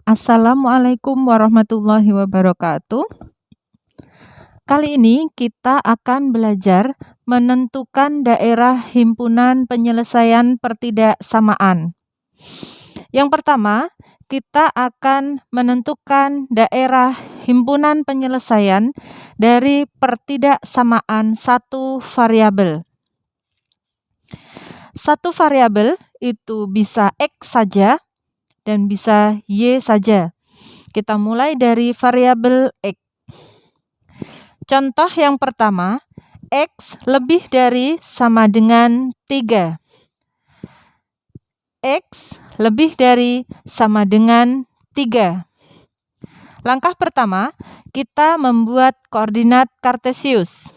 Assalamualaikum warahmatullahi wabarakatuh. Kali ini kita akan belajar menentukan daerah himpunan penyelesaian pertidaksamaan. Yang pertama, kita akan menentukan daerah himpunan penyelesaian dari pertidaksamaan satu variabel. Satu variabel itu bisa X saja dan bisa Y saja. Kita mulai dari variabel X. Contoh yang pertama, X lebih dari sama dengan 3. X lebih dari sama dengan 3. Langkah pertama, kita membuat koordinat kartesius.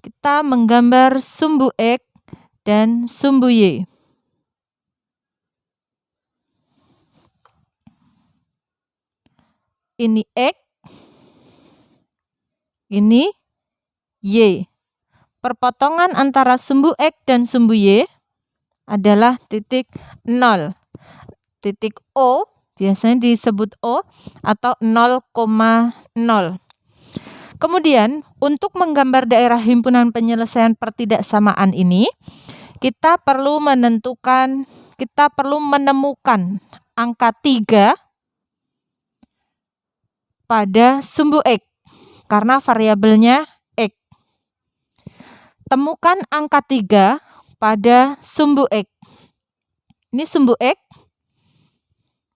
Kita menggambar sumbu X dan sumbu Y. Ini X, ini Y. Perpotongan antara sumbu X dan sumbu Y adalah titik 0. Titik O, biasanya disebut O, atau 0,0. Kemudian, untuk menggambar daerah himpunan penyelesaian pertidaksamaan ini, kita perlu menemukan angka 3 pada sumbu X, karena variabelnya X. Temukan angka 3 pada sumbu X. Ini sumbu X,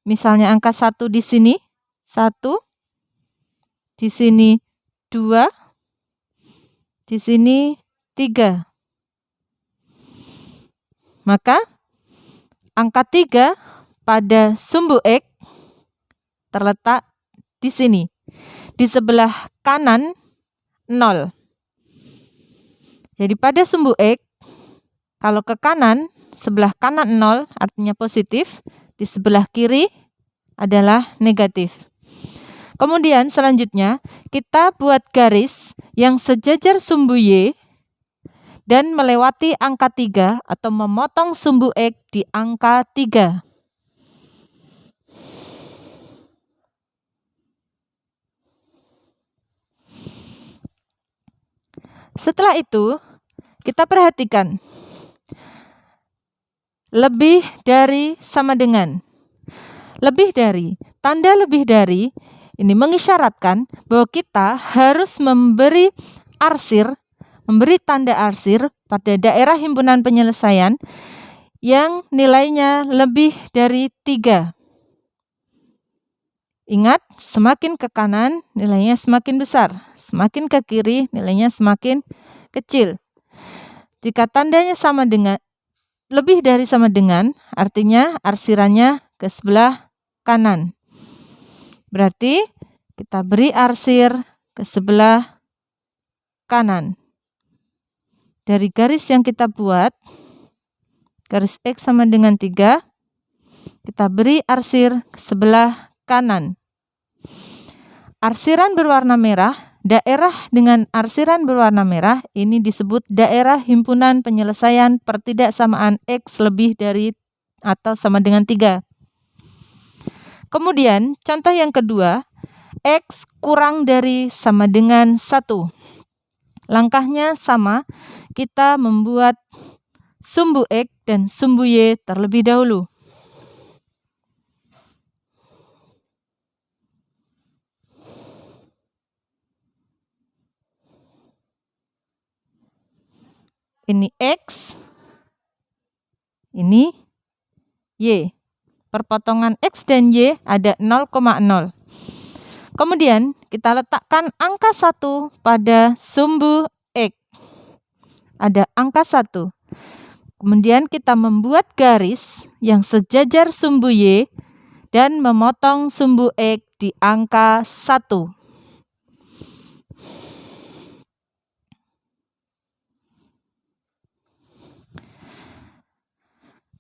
misalnya angka 1 di sini, 1, di sini 2, di sini 3. Maka angka 3 pada sumbu X terletak di sini. Di sebelah kanan 0. Jadi pada sumbu X, kalau ke kanan, sebelah kanan 0 artinya positif, di sebelah kiri adalah negatif. Kemudian selanjutnya, kita buat garis yang sejajar sumbu Y dan melewati angka 3 atau memotong sumbu X di angka 3. Setelah itu, kita perhatikan lebih dari sama dengan. Lebih dari, tanda lebih dari ini mengisyaratkan bahwa kita harus memberi tanda arsir pada daerah himpunan penyelesaian yang nilainya lebih dari 3. Ingat, semakin ke kanan nilainya semakin besar, semakin ke kiri nilainya semakin kecil. Jika tandanya sama dengan lebih dari sama dengan, artinya arsirannya ke sebelah kanan. Berarti kita beri arsir ke sebelah kanan. Dari garis yang kita buat, garis X sama dengan 3, kita beri arsir ke sebelah kanan. Arsiran berwarna merah, daerah dengan arsiran berwarna merah, ini disebut daerah himpunan penyelesaian pertidaksamaan X lebih dari atau sama dengan 3. Kemudian, contoh yang kedua, X kurang dari sama dengan 1. Langkahnya sama, kita membuat sumbu X dan sumbu Y terlebih dahulu. Ini X, ini Y. Perpotongan X dan Y ada 0,0. Kemudian kita letakkan angka 1 pada sumbu X. Ada angka 1. Kemudian kita membuat garis yang sejajar sumbu Y dan memotong sumbu X di angka 1.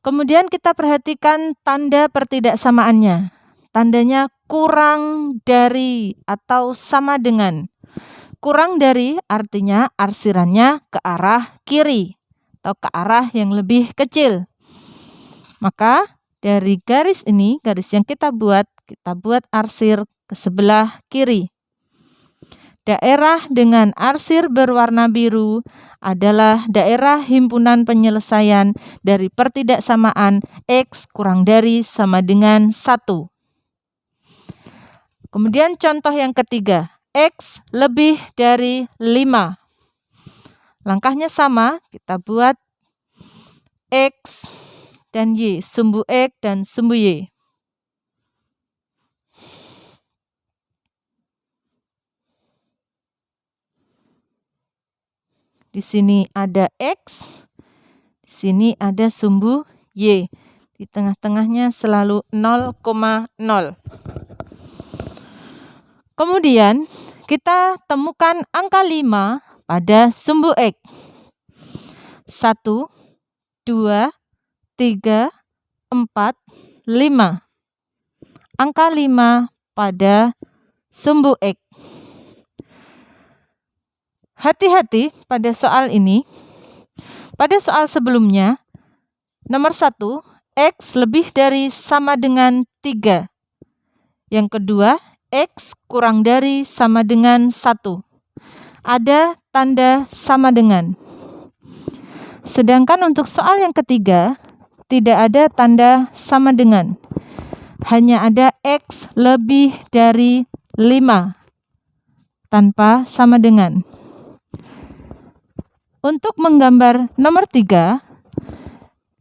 Kemudian kita perhatikan tanda pertidaksamaannya. Tandanya kurang dari atau sama dengan. Kurang dari artinya arsirannya ke arah kiri. atau ke arah yang lebih kecil. Maka dari garis ini, garis yang kita buat arsir ke sebelah kiri. Daerah dengan arsir berwarna biru adalah daerah himpunan penyelesaian dari pertidaksamaan X kurang dari sama dengan 1. Kemudian contoh yang ketiga, X lebih dari 5. Langkahnya sama, kita buat X dan Y, sumbu X dan sumbu Y. Di sini ada X, di sini ada sumbu Y. Di tengah-tengahnya selalu 0,0. Kemudian kita temukan angka 5 pada sumbu X. 1, 2, 3, 4, 5. Angka 5 pada sumbu X. Hati-hati pada soal ini. Pada soal sebelumnya, nomor 1, X lebih dari sama dengan 3. Yang kedua, X kurang dari sama dengan 1. Ada tanda sama dengan. Sedangkan untuk soal yang ketiga, tidak ada tanda sama dengan. Hanya ada X lebih dari 5 tanpa sama dengan. Untuk menggambar nomor 3,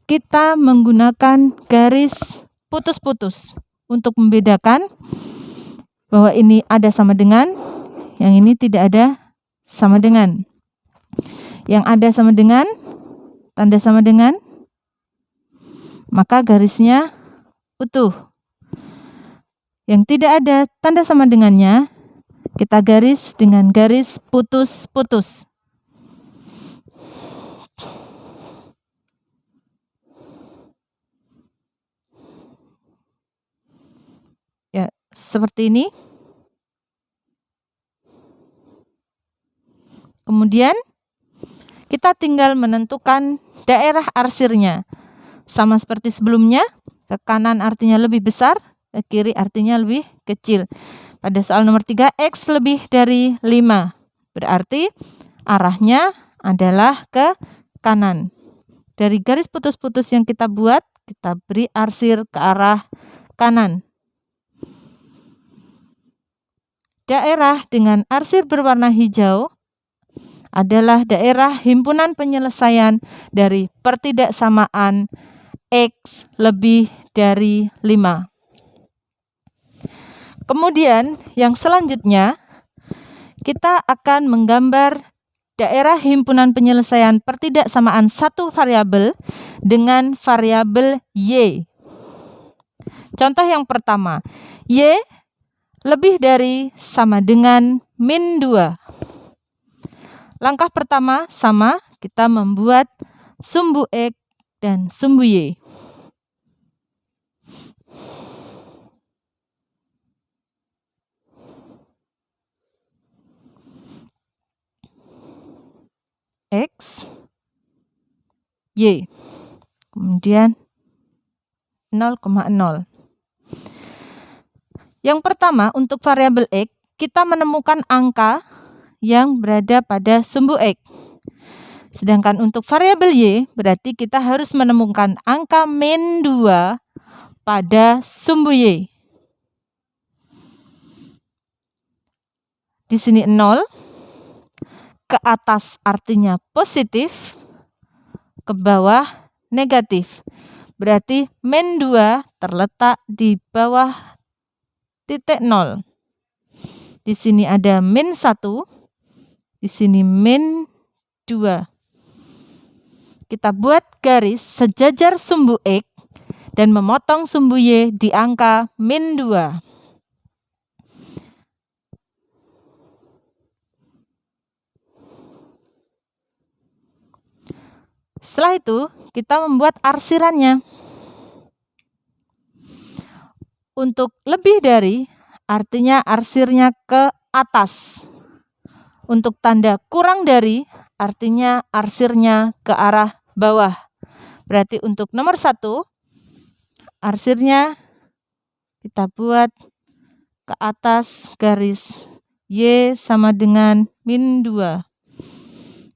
kita menggunakan garis putus-putus untuk membedakan bahwa ini ada sama dengan, yang ini tidak ada sama dengan. Yang ada sama dengan, tanda sama dengan, maka garisnya utuh. Yang tidak ada tanda sama dengannya, kita garis dengan garis putus-putus. Ya, seperti ini. Kemudian kita tinggal menentukan daerah arsirnya. Sama seperti sebelumnya, ke kanan artinya lebih besar, ke kiri artinya lebih kecil. Pada soal nomor 3, X lebih dari 5. Berarti arahnya adalah ke kanan. Dari garis putus-putus yang kita buat, kita beri arsir ke arah kanan. Daerah dengan arsir berwarna hijau adalah daerah himpunan penyelesaian dari pertidaksamaan X lebih dari 5. Kemudian yang selanjutnya, kita akan menggambar daerah himpunan penyelesaian pertidaksamaan satu variabel dengan variabel Y. Contoh yang pertama, Y lebih dari sama dengan min 2. Langkah pertama sama, kita membuat sumbu X dan sumbu Y. X, Y. Kemudian 0,0. Yang pertama, untuk variabel X, kita menemukan angka yang berada pada sumbu X. Sedangkan untuk variabel Y, berarti kita harus menemukan angka min 2 pada sumbu Y. Di sini 0, ke atas artinya positif, ke bawah negatif. Berarti min 2 terletak di bawah titik 0. Di sini ada min 1, di sini min 2. Kita buat garis sejajar sumbu X dan memotong sumbu Y di angka min 2. Setelah itu, kita membuat arsirannya. Untuk lebih dari, artinya arsirnya ke atas. Untuk tanda kurang dari, artinya arsirnya ke arah bawah. Berarti untuk nomor 1, arsirnya kita buat ke atas garis Y sama dengan -2.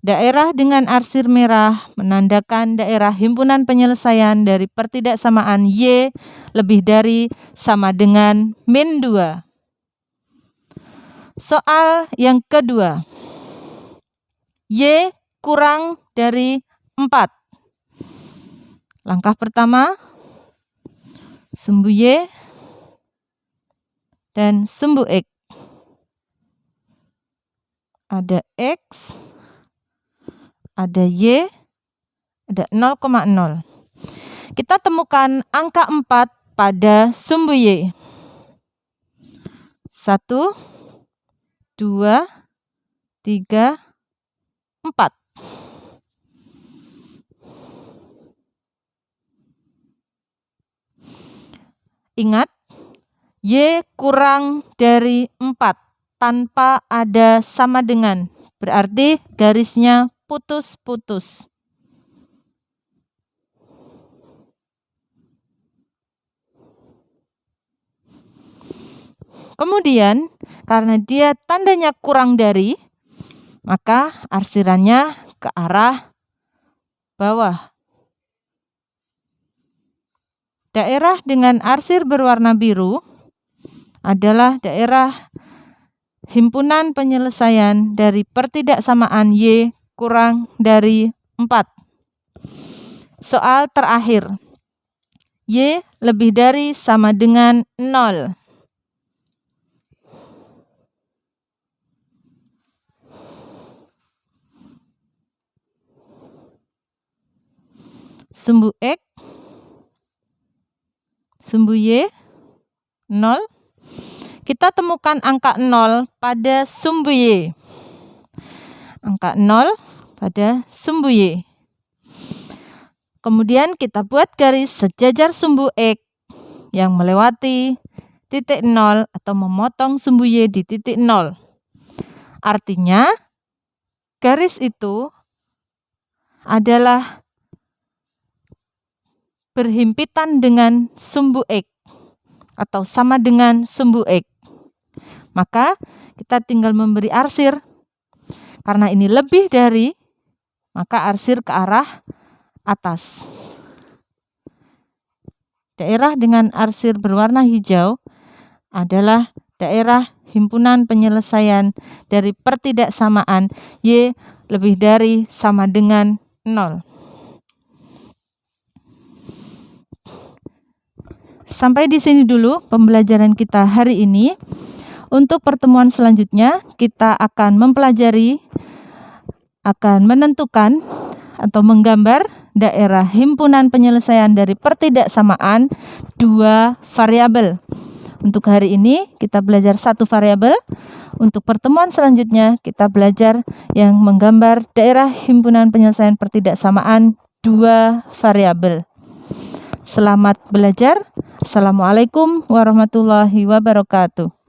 Daerah dengan arsir merah menandakan daerah himpunan penyelesaian dari pertidaksamaan Y lebih dari sama dengan -2. Soal yang kedua. Y kurang dari 4. Langkah pertama, sumbu Y dan sumbu X. Ada X, ada Y, ada 0,0. Kita temukan angka 4 pada sumbu Y. 1, 2, 3, 4. Ingat, Y kurang dari 4 tanpa ada sama dengan. Berarti garisnya putus-putus. Kemudian, karena dia tandanya kurang dari, maka arsirannya ke arah bawah. Daerah dengan arsir berwarna biru adalah daerah himpunan penyelesaian dari pertidaksamaan Y kurang dari 4. Soal terakhir. Y lebih dari sama dengan 0. Sumbu X, sumbu Y, 0. Kita temukan angka 0 pada sumbu Y. Angka 0 pada sumbu Y. Kemudian kita buat garis sejajar sumbu X yang melewati titik 0 atau memotong sumbu Y di titik 0. Artinya, garis itu adalah berhimpitan dengan sumbu X atau sama dengan sumbu X. Maka kita tinggal memberi arsir. Karena ini lebih dari, maka arsir ke arah atas. Daerah dengan arsir berwarna hijau adalah daerah himpunan penyelesaian dari pertidaksamaan Y lebih dari sama dengan 0. Sampai di sini dulu pembelajaran kita hari ini. Untuk pertemuan selanjutnya, kita akan mempelajari, akan menentukan atau menggambar daerah himpunan penyelesaian dari pertidaksamaan 2 variabel. Untuk hari ini kita belajar 1 variabel. Untuk pertemuan selanjutnya kita belajar yang menggambar daerah himpunan penyelesaian pertidaksamaan 2 variabel. Selamat belajar. Assalamualaikum warahmatullahi wabarakatuh.